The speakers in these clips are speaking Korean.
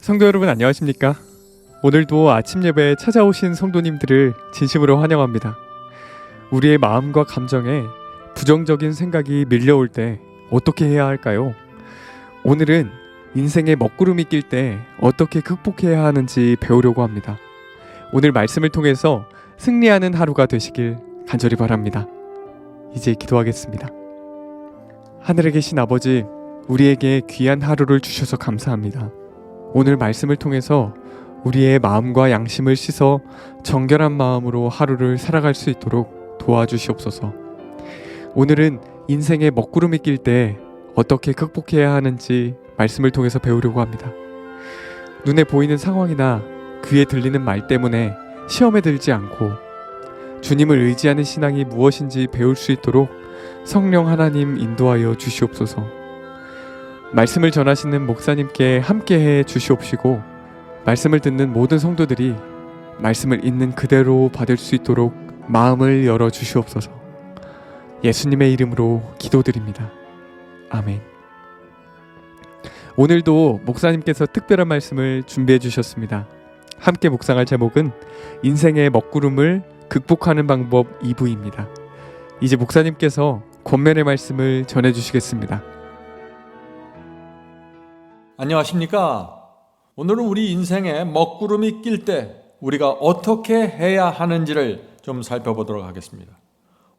성도 여러분 안녕하십니까? 오늘도 아침 예배에 찾아오신 성도님들을 진심으로 환영합니다. 우리의 마음과 감정에 부정적인 생각이 밀려올 때 어떻게 해야 할까요? 오늘은 인생의 먹구름이 낄 때 어떻게 극복해야 하는지 배우려고 합니다. 오늘 말씀을 통해서 승리하는 하루가 되시길 간절히 바랍니다. 이제 기도하겠습니다. 하늘에 계신 아버지, 우리에게 귀한 하루를 주셔서 감사합니다. 오늘 말씀을 통해서 우리의 마음과 양심을 씻어 정결한 마음으로 하루를 살아갈 수 있도록 도와주시옵소서. 오늘은 인생의 먹구름이 낄 때 어떻게 극복해야 하는지 말씀을 통해서 배우려고 합니다. 눈에 보이는 상황이나 귀에 들리는 말 때문에 시험에 들지 않고 주님을 의지하는 신앙이 무엇인지 배울 수 있도록 성령 하나님 인도하여 주시옵소서. 말씀을 전하시는 목사님께 함께해 주시옵시고 말씀을 듣는 모든 성도들이 말씀을 있는 그대로 받을 수 있도록 마음을 열어 주시옵소서. 예수님의 이름으로 기도드립니다. 아멘. 오늘도 목사님께서 특별한 말씀을 준비해 주셨습니다. 함께 묵상할 제목은 인생의 먹구름을 극복하는 방법 2부입니다. 이제 목사님께서 권면의 말씀을 전해 주시겠습니다. 안녕하십니까? 오늘은 우리 인생에 먹구름이 낄 때 우리가 어떻게 해야 하는지를 좀 살펴보도록 하겠습니다.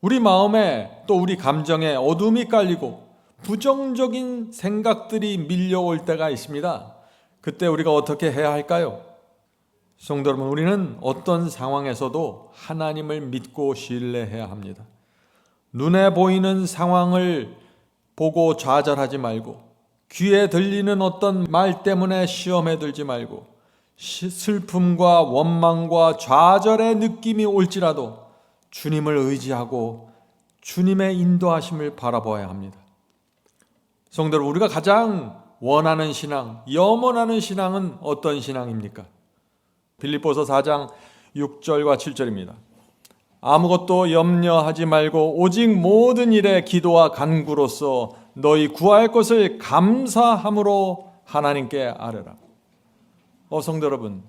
우리 마음에 또 우리 감정에 어둠이 깔리고 부정적인 생각들이 밀려올 때가 있습니다. 그때 우리가 어떻게 해야 할까요? 성도 여러분, 우리는 어떤 상황에서도 하나님을 믿고 신뢰해야 합니다. 눈에 보이는 상황을 보고 좌절하지 말고, 귀에 들리는 어떤 말 때문에 시험에 들지 말고, 슬픔과 원망과 좌절의 느낌이 올지라도 주님을 의지하고 주님의 인도하심을 바라보아야 합니다. 성도 여러분, 우리가 가장 원하는 신앙, 염원하는 신앙은 어떤 신앙입니까? 빌립보서 4장 6절과 7절입니다. 아무것도 염려하지 말고 오직 모든 일에 기도와 간구로서 너희 구할 것을 감사함으로 하나님께 아뢰라. 성도 여러분,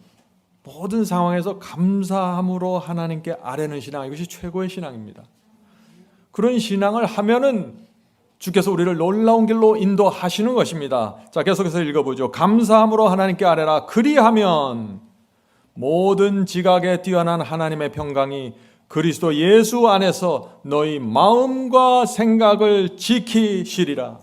모든 상황에서 감사함으로 하나님께 아뢰는 신앙, 이것이 최고의 신앙입니다. 그런 신앙을 하면은 주께서 우리를 놀라운 길로 인도하시는 것입니다. 자, 계속해서 읽어보죠. 감사함으로 하나님께 아뢰라. 그리하면 모든 지각에 뛰어난 하나님의 평강이 그리스도 예수 안에서 너희 마음과 생각을 지키시리라.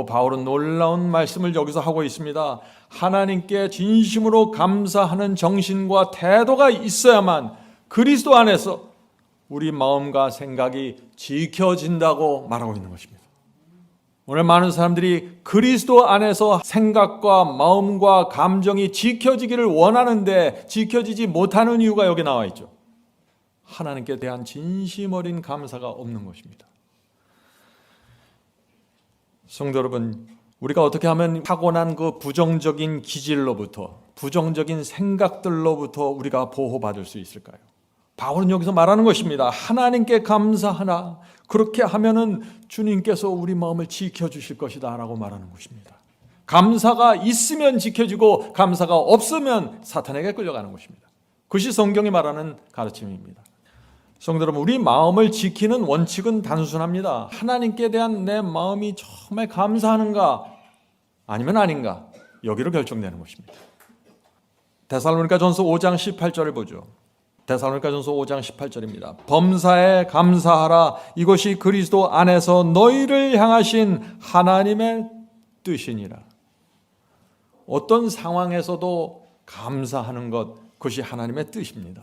바울은 놀라운 말씀을 여기서 하고 있습니다. 하나님께 진심으로 감사하는 정신과 태도가 있어야만 그리스도 안에서 우리 마음과 생각이 지켜진다고 말하고 있는 것입니다. 오늘 많은 사람들이 그리스도 안에서 생각과 마음과 감정이 지켜지기를 원하는데 지켜지지 못하는 이유가 여기 나와 있죠. 하나님께 대한 진심 어린 감사가 없는 것입니다. 성도 여러분, 우리가 어떻게 하면 타고난 그 부정적인 기질로부터, 부정적인 생각들로부터 우리가 보호받을 수 있을까요? 바울은 여기서 말하는 것입니다. 하나님께 감사하나, 그렇게 하면은 주님께서 우리 마음을 지켜주실 것이다 라고 말하는 것입니다. 감사가 있으면 지켜지고 감사가 없으면 사탄에게 끌려가는 것입니다. 그것이 성경이 말하는 가르침입니다. 성도 여러분, 우리 마음을 지키는 원칙은 단순합니다. 하나님께 대한 내 마음이 정말 감사하는가 아니면 아닌가, 여기로 결정되는 것입니다. 데살로니가전서 5장 18절을 보죠. 데살로니가전서 5장 18절입니다. 범사에 감사하라. 이것이 그리스도 안에서 너희를 향하신 하나님의 뜻이니라. 어떤 상황에서도 감사하는 것, 그것이 하나님의 뜻입니다.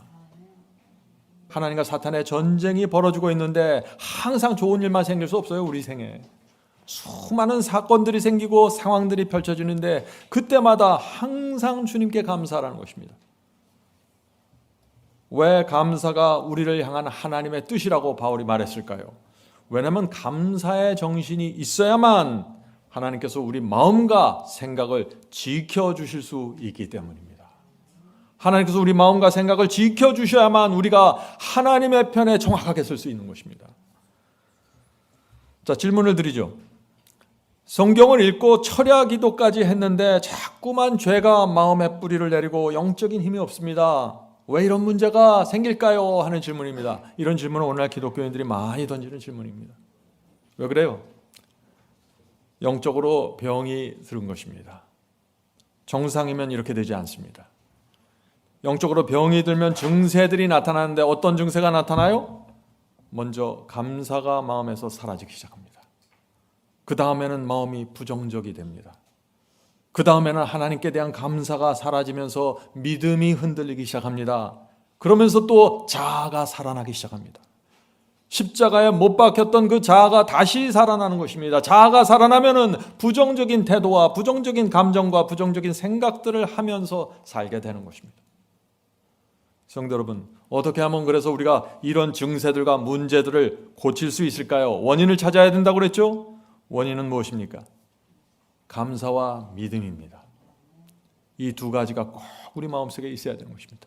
하나님과 사탄의 전쟁이 벌어지고 있는데 항상 좋은 일만 생길 수 없어요. 우리 생에 수많은 사건들이 생기고 상황들이 펼쳐지는데 그때마다 항상 주님께 감사하라는 것입니다. 왜 감사가 우리를 향한 하나님의 뜻이라고 바울이 말했을까요? 왜냐하면 감사의 정신이 있어야만 하나님께서 우리 마음과 생각을 지켜주실 수 있기 때문입니다. 하나님께서 우리 마음과 생각을 지켜주셔야만 우리가 하나님의 편에 정확하게 설 수 있는 것입니다. 자, 질문을 드리죠. 성경을 읽고 철야 기도까지 했는데 자꾸만 죄가 마음에 뿌리를 내리고 영적인 힘이 없습니다. 왜 이런 문제가 생길까요? 하는 질문입니다. 이런 질문은 오늘날 기독교인들이 많이 던지는 질문입니다. 왜 그래요? 영적으로 병이 들은 것입니다. 정상이면 이렇게 되지 않습니다. 영적으로 병이 들면 증세들이 나타나는데 어떤 증세가 나타나요? 먼저 감사가 마음에서 사라지기 시작합니다. 그 다음에는 마음이 부정적이 됩니다. 그 다음에는 하나님께 대한 감사가 사라지면서 믿음이 흔들리기 시작합니다. 그러면서 또 자아가 살아나기 시작합니다. 십자가에 못 박혔던 그 자아가 다시 살아나는 것입니다. 자아가 살아나면은 부정적인 태도와 부정적인 감정과 부정적인 생각들을 하면서 살게 되는 것입니다. 성도 여러분, 어떻게 하면 그래서 우리가 이런 증세들과 문제들을 고칠 수 있을까요? 원인을 찾아야 된다고 그랬죠? 원인은 무엇입니까? 감사와 믿음입니다. 이 두 가지가 꼭 우리 마음속에 있어야 되는 것입니다.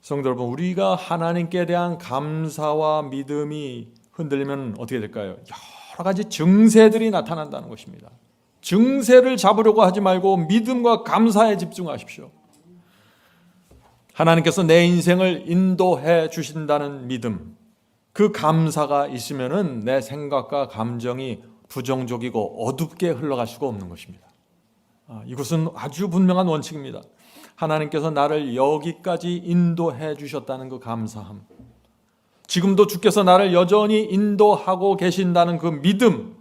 성도 여러분, 우리가 하나님께 대한 감사와 믿음이 흔들리면 어떻게 될까요? 여러 가지 증세들이 나타난다는 것입니다. 증세를 잡으려고 하지 말고 믿음과 감사에 집중하십시오. 하나님께서 내 인생을 인도해 주신다는 믿음, 그 감사가 있으면은 내 생각과 감정이 부정적이고 어둡게 흘러갈 수가 없는 것입니다. 이것은 아주 분명한 원칙입니다. 하나님께서 나를 여기까지 인도해 주셨다는 그 감사함, 지금도 주께서 나를 여전히 인도하고 계신다는 그 믿음,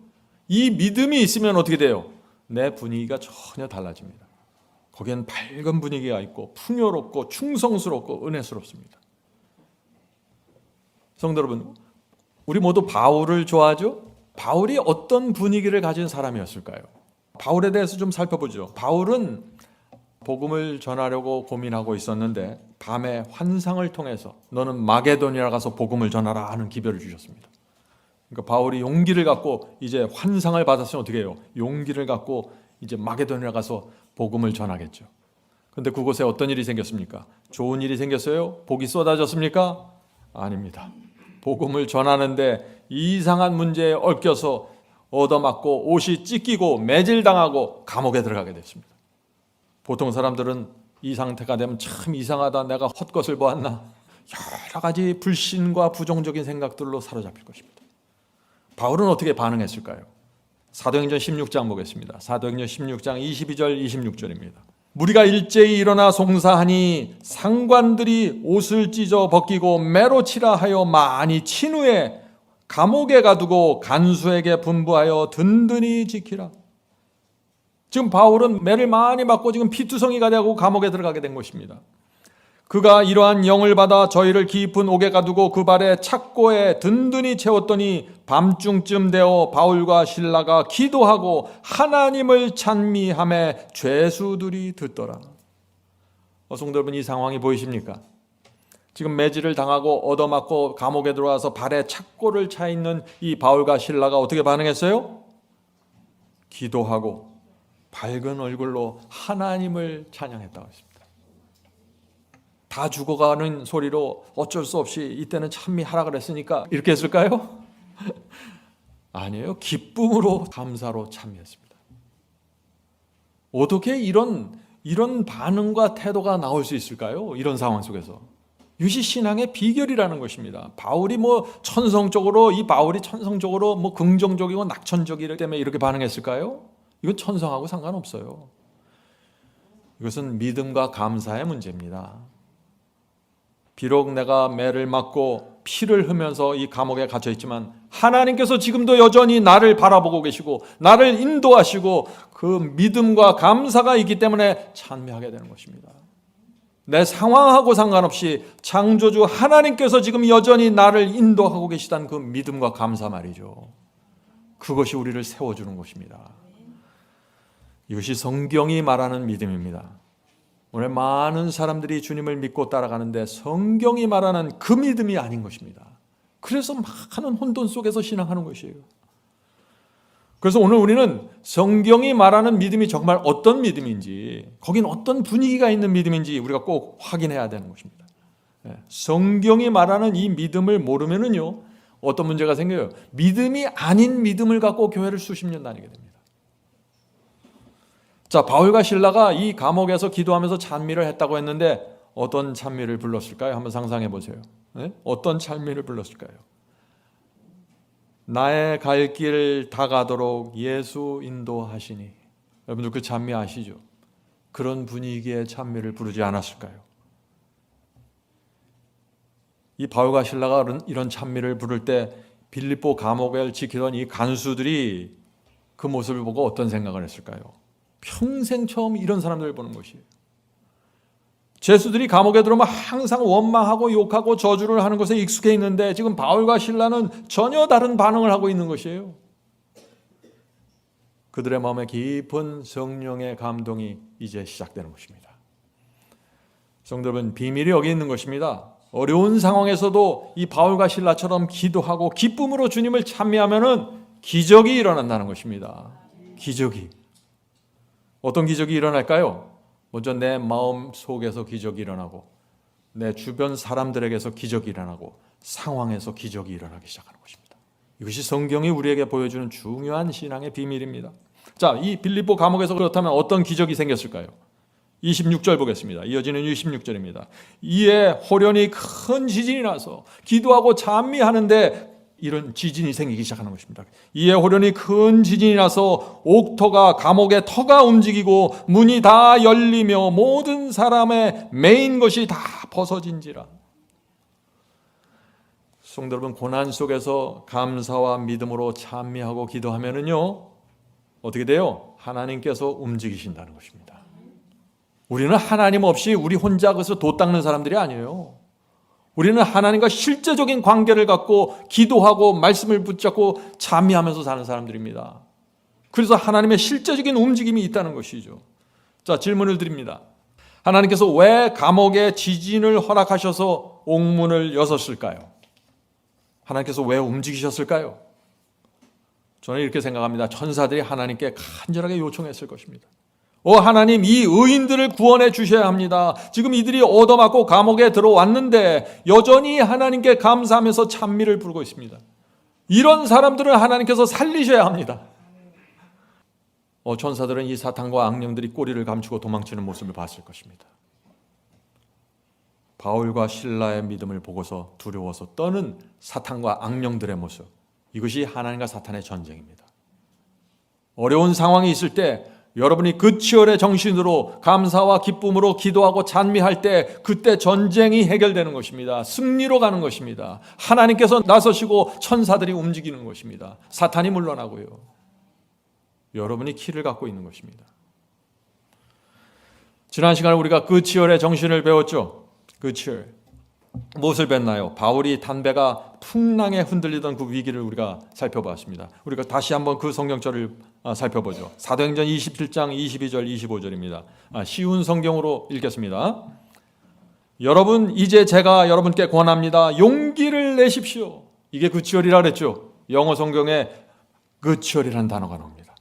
이 믿음이 있으면 어떻게 돼요? 내 분위기가 전혀 달라집니다. 거기엔 밝은 분위기가 있고 풍요롭고 충성스럽고 은혜스럽습니다. 성도 여러분, 우리 모두 바울을 좋아하죠? 바울이 어떤 분위기를 가진 사람이었을까요? 바울에 대해서 좀 살펴보죠. 바울은 복음을 전하려고 고민하고 있었는데 밤에 환상을 통해서 너는 마게도니아 가서 복음을 전하라 하는 기별을 주셨습니다. 그러니까 바울이 용기를 갖고 이제 환상을 받았으면 어떻게 해요? 용기를 갖고 이제 마게도니아 가서 복음을 전하겠죠. 그런데 그곳에 어떤 일이 생겼습니까? 좋은 일이 생겼어요? 복이 쏟아졌습니까? 아닙니다. 복음을 전하는데 이상한 문제에 얽혀서 얻어맞고 옷이 찢기고 매질당하고 감옥에 들어가게 됐습니다. 보통 사람들은 이 상태가 되면 참 이상하다, 내가 헛것을 보았나, 여러 가지 불신과 부정적인 생각들로 사로잡힐 것입니다. 바울은 어떻게 반응했을까요? 사도행전 16장 보겠습니다. 사도행전 16장 22절 26절입니다. 무리가 일제히 일어나 송사하니 상관들이 옷을 찢어 벗기고 매로 치라 하여 많이 친 후에 감옥에 가두고 간수에게 분부하여 든든히 지키라. 지금 바울은 매를 많이 맞고 지금 피투성이가 되고 감옥에 들어가게 된 것입니다. 그가 이러한 영을 받아 저희를 깊은 옥에 가두고 그 발에 착고에 든든히 채웠더니 밤중쯤 되어 바울과 실라가 기도하고 하나님을 찬미하며 죄수들이 듣더라. 성도 여러분, 이 상황이 보이십니까? 지금 매질을 당하고 얻어맞고 감옥에 들어와서 발에 착고를 차 있는 이 바울과 실라가 어떻게 반응했어요? 기도하고 밝은 얼굴로 하나님을 찬양했다고 했습니다. 다 죽어가는 소리로 어쩔 수 없이 이때는 찬미하라 그랬으니까 이렇게 했을까요? 아니에요. 기쁨으로 감사로 찬미했습니다. 어떻게 이런 반응과 태도가 나올 수 있을까요? 이런 상황 속에서. 이것이 신앙의 비결이라는 것입니다. 바울이 천성적으로 긍정적이고 낙천적이기 때문에 이렇게 반응했을까요? 이건 천성하고 상관없어요. 이것은 믿음과 감사의 문제입니다. 비록 내가 매를 맞고 피를 흘면서 이 감옥에 갇혀 있지만 하나님께서 지금도 여전히 나를 바라보고 계시고 나를 인도하시고 그 믿음과 감사가 있기 때문에 찬미하게 되는 것입니다. 내 상황하고 상관없이 창조주 하나님께서 지금 여전히 나를 인도하고 계시다는 그 믿음과 감사 말이죠. 그것이 우리를 세워주는 것입니다. 이것이 성경이 말하는 믿음입니다. 오늘 많은 사람들이 주님을 믿고 따라가는데 성경이 말하는 그 믿음이 아닌 것입니다. 그래서 막 하는 혼돈 속에서 신앙하는 것이에요. 그래서 오늘 우리는 성경이 말하는 믿음이 정말 어떤 믿음인지, 거긴 어떤 분위기가 있는 믿음인지 우리가 꼭 확인해야 되는 것입니다. 성경이 말하는 이 믿음을 모르면은요, 어떤 문제가 생겨요? 믿음이 아닌 믿음을 갖고 교회를 수십 년 다니게 됩니다. 자, 바울과 실라가 이 감옥에서 기도하면서 찬미를 했다고 했는데 어떤 찬미를 불렀을까요? 한번 상상해 보세요. 네? 어떤 찬미를 불렀을까요? 나의 갈 길 다 가도록 예수 인도하시니. 여러분들 그 찬미 아시죠? 그런 분위기의 찬미를 부르지 않았을까요? 이 바울과 실라가 이런 찬미를 부를 때 빌립보 감옥을 지키던 이 간수들이 그 모습을 보고 어떤 생각을 했을까요? 평생 처음 이런 사람들을 보는 것이에요. 죄수들이 감옥에 들어오면 항상 원망하고 욕하고 저주를 하는 것에 익숙해 있는데 지금 바울과 실라는 전혀 다른 반응을 하고 있는 것이에요. 그들의 마음에 깊은 성령의 감동이 이제 시작되는 것입니다. 성도 여러분, 비밀이 여기 있는 것입니다. 어려운 상황에서도 이 바울과 실라처럼 기도하고 기쁨으로 주님을 찬미하면은 기적이 일어난다는 것입니다. 기적이. 어떤 기적이 일어날까요? 먼저 내 마음 속에서 기적이 일어나고 내 주변 사람들에게서 기적이 일어나고 상황에서 기적이 일어나기 시작하는 것입니다. 이것이 성경이 우리에게 보여주는 중요한 신앙의 비밀입니다. 자, 이 빌립보 감옥에서 그렇다면 어떤 기적이 생겼을까요? 26절 보겠습니다. 이어지는 26절입니다. 이에 호련히 큰 지진이 나서 기도하고 찬미하는데 이런 지진이 생기기 시작하는 것입니다. 이에 호련히 큰 지진이 나서 옥토가 감옥의 터가 움직이고 문이 다 열리며 모든 사람의 매인 것이 다 벗어진지라. 성도 여러분, 고난 속에서 감사와 믿음으로 찬미하고 기도하면은요 어떻게 돼요? 하나님께서 움직이신다는 것입니다. 우리는 하나님 없이 우리 혼자 그것을 돛 닦는 사람들이 아니에요. 우리는 하나님과 실제적인 관계를 갖고 기도하고 말씀을 붙잡고 찬미하면서 사는 사람들입니다. 그래서 하나님의 실제적인 움직임이 있다는 것이죠. 자, 질문을 드립니다. 하나님께서 왜 감옥에 지진을 허락하셔서 옥문을 여셨을까요? 하나님께서 왜 움직이셨을까요? 저는 이렇게 생각합니다. 천사들이 하나님께 간절하게 요청했을 것입니다. 하나님, 이 의인들을 구원해 주셔야 합니다. 지금 이들이 얻어맞고 감옥에 들어왔는데 여전히 하나님께 감사하면서 찬미를 부르고 있습니다. 이런 사람들은 하나님께서 살리셔야 합니다. 천사들은 이 사탄과 악령들이 꼬리를 감추고 도망치는 모습을 봤을 것입니다. 바울과 실라의 믿음을 보고서 두려워서 떠는 사탄과 악령들의 모습, 이것이 하나님과 사탄의 전쟁입니다. 어려운 상황이 있을 때 여러분이 그 치열의 정신으로 감사와 기쁨으로 기도하고 찬미할 때 그때 전쟁이 해결되는 것입니다. 승리로 가는 것입니다. 하나님께서 나서시고 천사들이 움직이는 것입니다. 사탄이 물러나고요. 여러분이 키를 갖고 있는 것입니다. 지난 시간에 우리가 그 치열의 정신을 배웠죠. 그 치열. 무엇을 뵀나요? 바울이 단배가 풍랑에 흔들리던 그 위기를 우리가 살펴봤습니다. 우리가 다시 한번 그 성경절을 살펴보죠. 사도행전 27장 22절 25절입니다. 쉬운 성경으로 읽겠습니다. 여러분, 이제 제가 여러분께 권합니다. 용기를 내십시오. 이게 그 치열이라 그랬죠. 영어 성경에 그 치열이라는 단어가 나옵니다.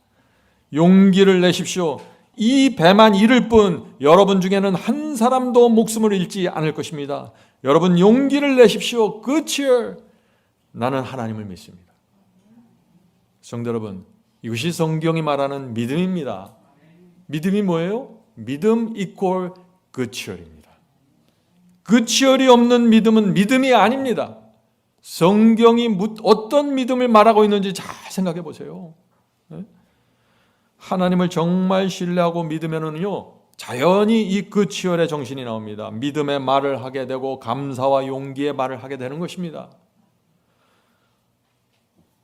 용기를 내십시오. 이 배만 잃을 뿐 여러분 중에는 한 사람도 목숨을 잃지 않을 것입니다. 여러분, 용기를 내십시오. 그 치열. 나는 하나님을 믿습니다. 성도 여러분, 이것이 성경이 말하는 믿음입니다. 믿음이 뭐예요? 믿음 이퀄 그 치열입니다. 그 치열이 없는 믿음은 믿음이 아닙니다. 성경이 어떤 믿음을 말하고 있는지 잘 생각해 보세요. 하나님을 정말 신뢰하고 믿으면은요, 자연히 이 그 치열의 정신이 나옵니다. 믿음의 말을 하게 되고 감사와 용기의 말을 하게 되는 것입니다.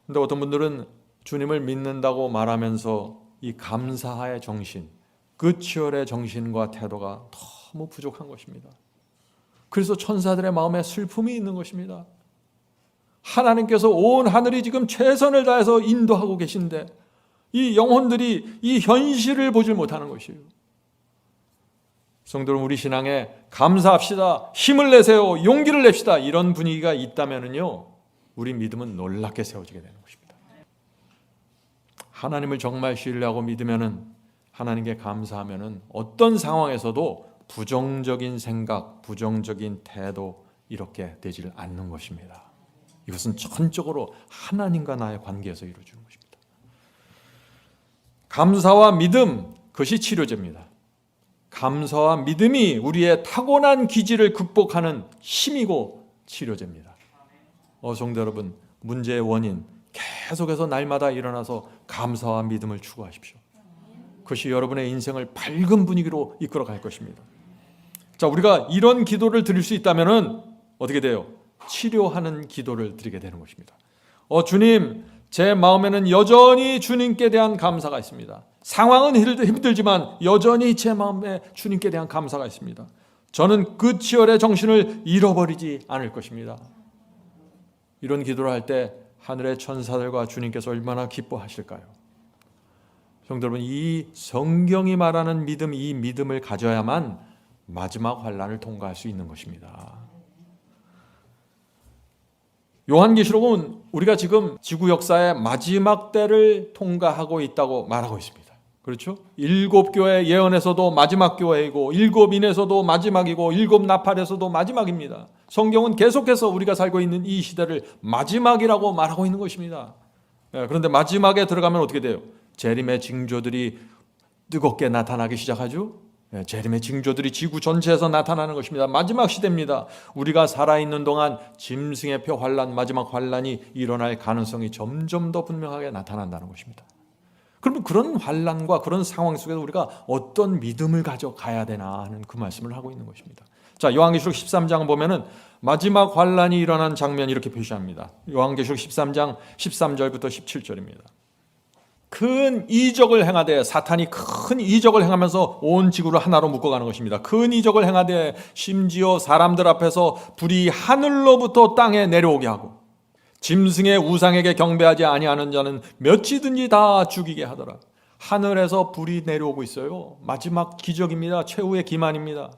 근데 어떤 분들은 주님을 믿는다고 말하면서 이 감사의 정신, 그 치열의 정신과 태도가 너무 부족한 것입니다. 그래서 천사들의 마음에 슬픔이 있는 것입니다. 하나님께서 온 하늘이 지금 최선을 다해서 인도하고 계신데 이 영혼들이 이 현실을 보질 못하는 것이에요. 성도는 우리 신앙에 감사합시다, 힘을 내세요, 용기를 냅시다, 이런 분위기가 있다면요, 우리 믿음은 놀랍게 세워지게 되는 것입니다. 하나님을 정말 신뢰하고 믿으면은, 하나님께 감사하면은 어떤 상황에서도 부정적인 생각, 부정적인 태도 이렇게 되지를 않는 것입니다. 이것은 전적으로 하나님과 나의 관계에서 이루어지는 것입니다. 감사와 믿음, 그것이 치료제입니다. 감사와 믿음이 우리의 타고난 기질을 극복하는 힘이고 치료제입니다. 성도 여러분, 문제의 원인 계속해서 날마다 일어나서 감사와 믿음을 추구하십시오. 그것이 여러분의 인생을 밝은 분위기로 이끌어 갈 것입니다. 자, 우리가 이런 기도를 드릴 수 있다면 어떻게 돼요? 치료하는 기도를 드리게 되는 것입니다. 주님, 제 마음에는 여전히 주님께 대한 감사가 있습니다. 상황은 힘들지만 여전히 제 마음에 주님께 대한 감사가 있습니다. 저는 그 치열의 정신을 잃어버리지 않을 것입니다. 이런 기도를 할 때 하늘의 천사들과 주님께서 얼마나 기뻐하실까요? 성도 여러분, 이 성경이 말하는 믿음, 이 믿음을 가져야만 마지막 환난을 통과할 수 있는 것입니다. 요한계시록은 우리가 지금 지구 역사의 마지막 때를 통과하고 있다고 말하고 있습니다. 그렇죠? 7교회 예언에서도 마지막 교회이고 7인에서도 마지막이고 7나팔에서도 마지막입니다. 성경은 계속해서 우리가 살고 있는 이 시대를 마지막이라고 말하고 있는 것입니다. 그런데 마지막에 들어가면 어떻게 돼요? 재림의 징조들이 뜨겁게 나타나기 시작하죠. 재림의 징조들이 지구 전체에서 나타나는 것입니다. 마지막 시대입니다. 우리가 살아있는 동안 짐승의 표 환란, 마지막 환란이 일어날 가능성이 점점 더 분명하게 나타난다는 것입니다. 그러면 그런 환란과 그런 상황 속에서 우리가 어떤 믿음을 가져가야 되나 하는 그 말씀을 하고 있는 것입니다. 자, 요한계시록 13장 보면은 마지막 환란이 일어난 장면 이렇게 표시합니다. 요한계시록 13장 13절부터 17절입니다. 큰 이적을 행하되, 사탄이 큰 이적을 행하면서 온 지구를 하나로 묶어가는 것입니다. 큰 이적을 행하되 심지어 사람들 앞에서 불이 하늘로부터 땅에 내려오게 하고 짐승의 우상에게 경배하지 아니하는 자는 몇이든지 다 죽이게 하더라. 하늘에서 불이 내려오고 있어요. 마지막 기적입니다. 최후의 기만입니다.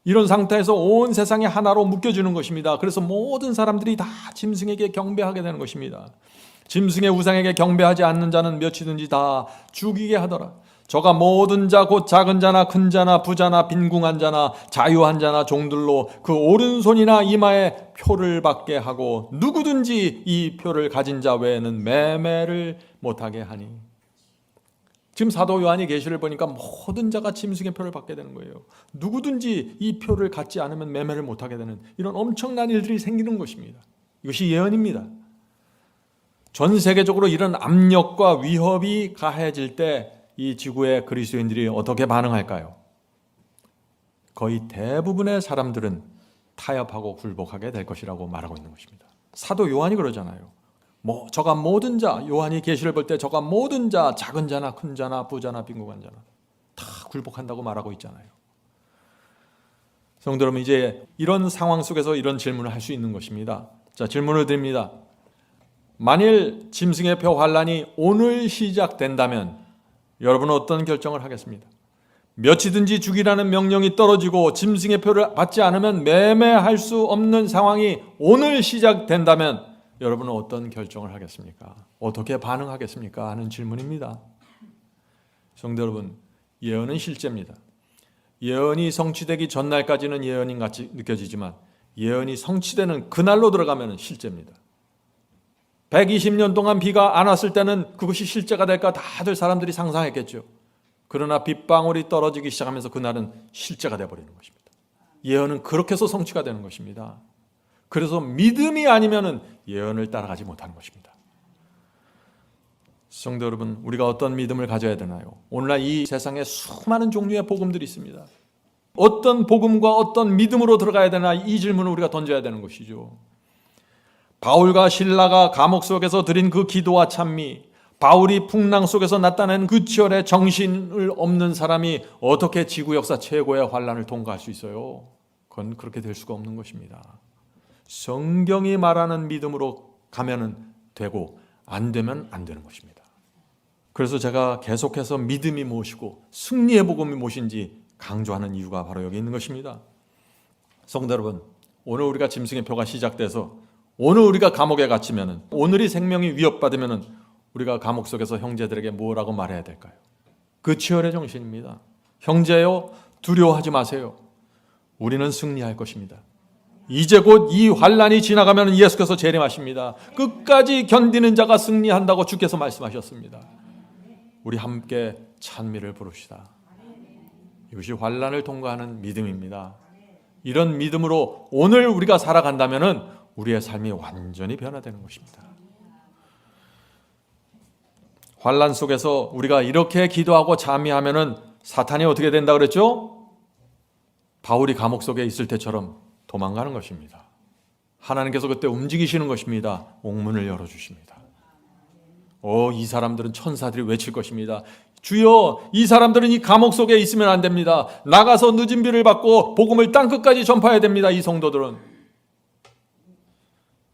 이런 상태에서 온 세상이 하나로 묶여지는 것입니다. 그래서 모든 사람들이 다 짐승에게 경배하게 되는 것입니다. 짐승의 우상에게 경배하지 않는 자는 몇이든지 다 죽이게 하더라. 저가 모든 자 곧 작은 자나 큰 자나 부자나 빈궁한 자나 자유한 자나 종들로 그 오른손이나 이마에 표를 받게 하고 누구든지 이 표를 가진 자 외에는 매매를 못하게 하니. 지금 사도 요한이 계시를 보니까 모든 자가 짐승의 표를 받게 되는 거예요. 누구든지 이 표를 갖지 않으면 매매를 못하게 되는 이런 엄청난 일들이 생기는 것입니다. 이것이 예언입니다. 전 세계적으로 이런 압력과 위협이 가해질 때 이 지구의 그리스도인들이 어떻게 반응할까요? 거의 대부분의 사람들은 타협하고 굴복하게 될 것이라고 말하고 있는 것입니다. 사도 요한이 그러잖아요. 저가 모든 자, 요한이 계시를 볼 때 저가 모든 자, 작은 자나 큰 자나 부자나 빈곤한 자나 다 굴복한다고 말하고 있잖아요. 성도 여러분, 이제 이런 상황 속에서 이런 질문을 할 수 있는 것입니다. 자, 질문을 드립니다. 만일 짐승의 표 환란이 오늘 시작된다면 여러분은 어떤 결정을 하겠습니까? 몇이든지 죽이라는 명령이 떨어지고 짐승의 표를 받지 않으면 매매할 수 없는 상황이 오늘 시작된다면 여러분은 어떤 결정을 하겠습니까? 어떻게 반응하겠습니까? 하는 질문입니다. 성도 여러분, 예언은 실제입니다. 예언이 성취되기 전날까지는 예언인 같이 느껴지지만 예언이 성취되는 그날로 들어가면 실제입니다. 120년 동안 비가 안 왔을 때는 그것이 실제가 될까 다들 사람들이 상상했겠죠. 그러나 빗방울이 떨어지기 시작하면서 그날은 실제가 되어버리는 것입니다. 예언은 그렇게 해서 성취가 되는 것입니다. 그래서 믿음이 아니면 예언을 따라가지 못하는 것입니다. 성도 여러분, 우리가 어떤 믿음을 가져야 되나요? 오늘날 이 세상에 수많은 종류의 복음들이 있습니다. 어떤 복음과 어떤 믿음으로 들어가야 되나, 이 질문을 우리가 던져야 되는 것이죠. 바울과 실라가 감옥 속에서 드린 그 기도와 찬미, 바울이 풍랑 속에서 나타낸 그 치열의 정신을 없는 사람이 어떻게 지구 역사 최고의 환란을 통과할 수 있어요? 그건 그렇게 될 수가 없는 것입니다. 성경이 말하는 믿음으로 가면은 되고 안 되면 안 되는 것입니다. 그래서 제가 계속해서 믿음이 무엇이고 승리의 복음이 무엇인지 강조하는 이유가 바로 여기 있는 것입니다. 성도 여러분, 오늘 우리가 짐승의 표가 시작돼서 오늘 우리가 감옥에 갇히면은, 오늘이 생명이 위협받으면은 우리가 감옥 속에서 형제들에게 뭐라고 말해야 될까요? 그 치열의 정신입니다. 형제요, 두려워하지 마세요. 우리는 승리할 것입니다. 이제 곧 이 환란이 지나가면 예수께서 재림하십니다. 끝까지 견디는 자가 승리한다고 주께서 말씀하셨습니다. 우리 함께 찬미를 부릅시다. 이것이 환란을 통과하는 믿음입니다. 이런 믿음으로 오늘 우리가 살아간다면 우리의 삶이 완전히 변화되는 것입니다. 환란 속에서 우리가 이렇게 기도하고 찬미하면 사탄이 어떻게 된다 그랬죠? 바울이 감옥 속에 있을 때처럼 도망가는 것입니다. 하나님께서 그때 움직이시는 것입니다. 옥문을 열어주십니다. 이 사람들은 천사들이 외칠 것입니다. 주여, 이 사람들은 이 감옥 속에 있으면 안 됩니다. 나가서 늦은 비를 받고 복음을 땅끝까지 전파해야 됩니다. 이 성도들은.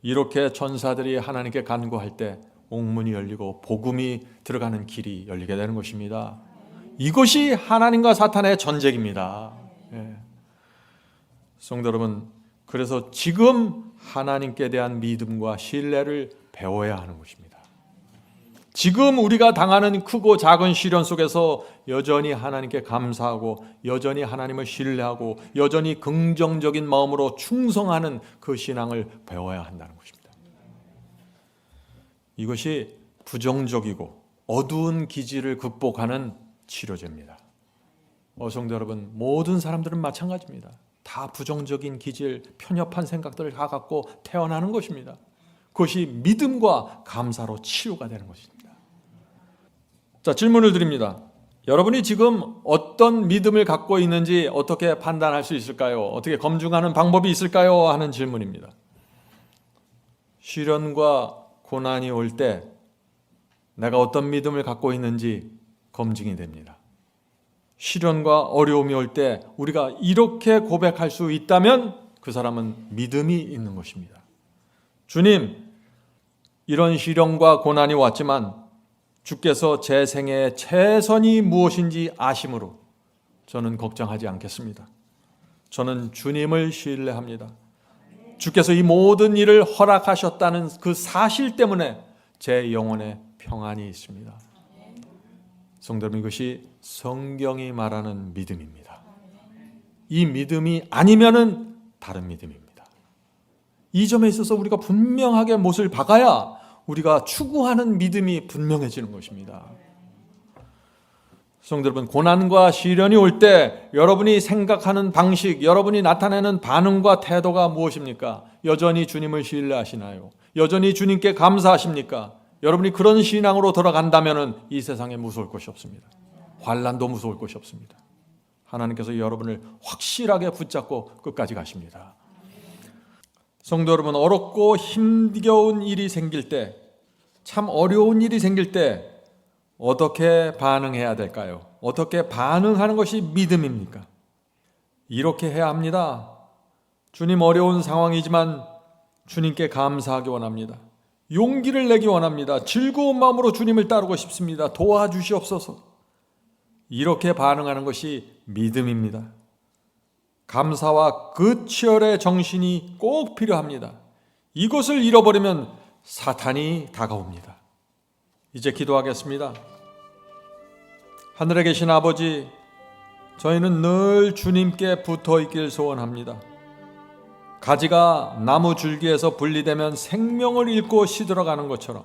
이렇게 천사들이 하나님께 간구할 때 옥문이 열리고 복음이 들어가는 길이 열리게 되는 것입니다. 이것이 하나님과 사탄의 전쟁입니다. 성도 여러분, 그래서 지금 하나님께 대한 믿음과 신뢰를 배워야 하는 것입니다. 지금 우리가 당하는 크고 작은 시련 속에서 여전히 하나님께 감사하고 여전히 하나님을 신뢰하고 여전히 긍정적인 마음으로 충성하는 그 신앙을 배워야 한다는 것입니다. 이것이 부정적이고 어두운 기질을 극복하는 치료제입니다. 성도 여러분, 모든 사람들은 마찬가지입니다. 다 부정적인 기질, 편협한 생각들을 다 갖고 태어나는 것입니다. 그것이 믿음과 감사로 치유가 되는 것입니다. 자, 질문을 드립니다. 여러분이 지금 어떤 믿음을 갖고 있는지 어떻게 판단할 수 있을까요? 어떻게 검증하는 방법이 있을까요? 하는 질문입니다. 시련과 고난이 올 때 내가 어떤 믿음을 갖고 있는지 검증이 됩니다. 시련과 어려움이 올 때 우리가 이렇게 고백할 수 있다면 그 사람은 믿음이 있는 것입니다. 주님, 이런 시련과 고난이 왔지만 주께서 제 생애의 최선이 무엇인지 아심으로 저는 걱정하지 않겠습니다. 저는 주님을 신뢰합니다. 주께서 이 모든 일을 허락하셨다는 그 사실 때문에 제 영혼에 평안이 있습니다. 성도 여러분, 이것이 성경이 말하는 믿음입니다. 이 믿음이 아니면은 다른 믿음입니다. 이 점에 있어서 우리가 분명하게 못을 박아야 우리가 추구하는 믿음이 분명해지는 것입니다. 성도 여러분, 고난과 시련이 올 때 여러분이 생각하는 방식, 여러분이 나타내는 반응과 태도가 무엇입니까? 여전히 주님을 신뢰하시나요? 여전히 주님께 감사하십니까? 여러분이 그런 신앙으로 돌아간다면 이 세상에 무서울 것이 없습니다. 환난도 무서울 것이 없습니다. 하나님께서 여러분을 확실하게 붙잡고 끝까지 가십니다. 성도 여러분, 어렵고 힘겨운 일이 생길 때, 참 어려운 일이 생길 때 어떻게 반응해야 될까요? 어떻게 반응하는 것이 믿음입니까? 이렇게 해야 합니다. 주님, 어려운 상황이지만 주님께 감사하기 원합니다. 용기를 내기 원합니다. 즐거운 마음으로 주님을 따르고 싶습니다. 도와주시옵소서. 이렇게 반응하는 것이 믿음입니다. 감사와 그 치열의 정신이 꼭 필요합니다. 이것을 잃어버리면 사탄이 다가옵니다. 이제 기도하겠습니다. 하늘에 계신 아버지, 저희는 늘 주님께 붙어 있길 소원합니다. 가지가 나무 줄기에서 분리되면 생명을 잃고 시들어가는 것처럼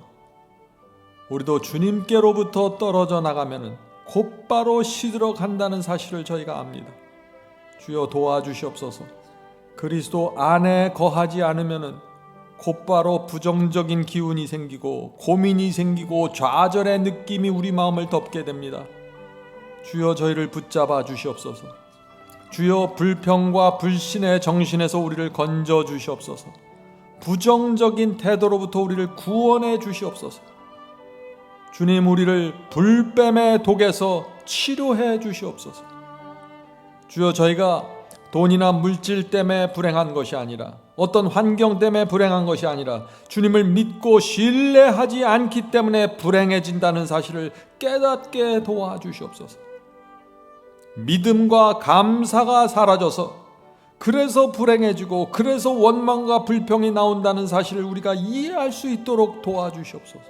우리도 주님께로부터 떨어져 나가면 곧바로 시들어간다는 사실을 저희가 압니다. 주여, 도와주시옵소서. 그리스도 안에 거하지 않으면 곧바로 부정적인 기운이 생기고 고민이 생기고 좌절의 느낌이 우리 마음을 덮게 됩니다. 주여, 저희를 붙잡아 주시옵소서. 주여, 불평과 불신의 정신에서 우리를 건져 주시옵소서. 부정적인 태도로부터 우리를 구원해 주시옵소서. 주님, 우리를 불뱀의 독에서 치료해 주시옵소서. 주여, 저희가 돈이나 물질 때문에 불행한 것이 아니라, 어떤 환경 때문에 불행한 것이 아니라 주님을 믿고 신뢰하지 않기 때문에 불행해진다는 사실을 깨닫게 도와주시옵소서. 믿음과 감사가 사라져서 그래서 불행해지고 그래서 원망과 불평이 나온다는 사실을 우리가 이해할 수 있도록 도와주시옵소서.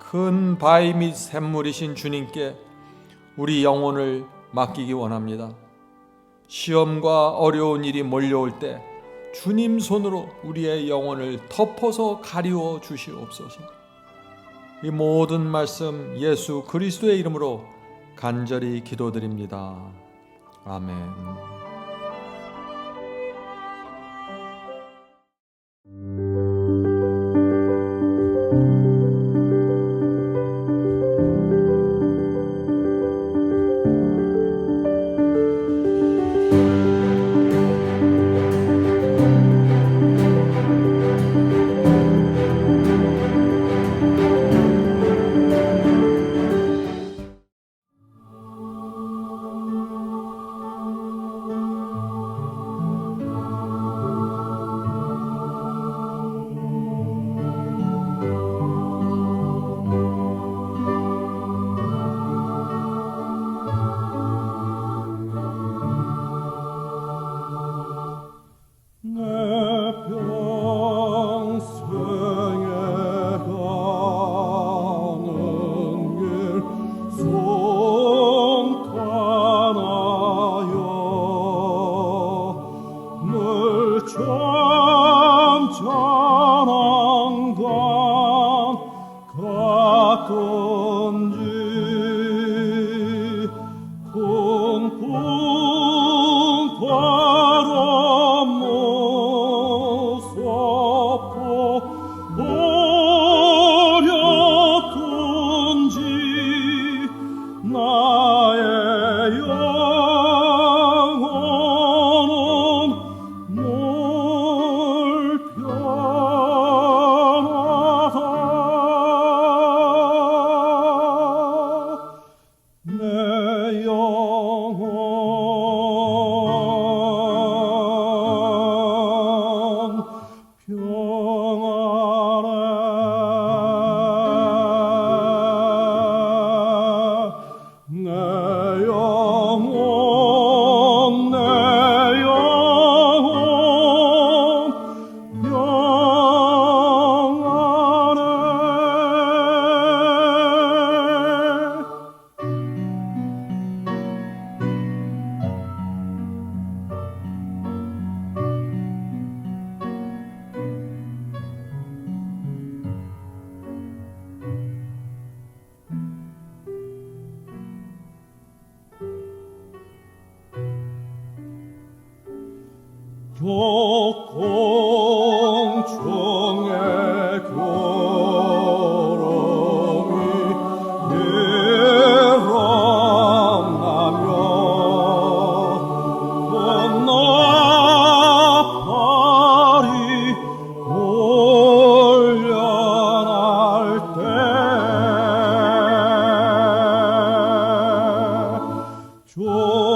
큰 바위 및 샘물이신 주님께 우리 영혼을 맡기기 원합니다. 시험과 어려운 일이 몰려올 때 주님 손으로 우리의 영혼을 덮어서 가리워 주시옵소서. 이 모든 말씀 예수 그리스도의 이름으로 간절히 기도드립니다. 아멘. 교공중의 교롱이 일어나며 꽃나팔이 올려날 때 조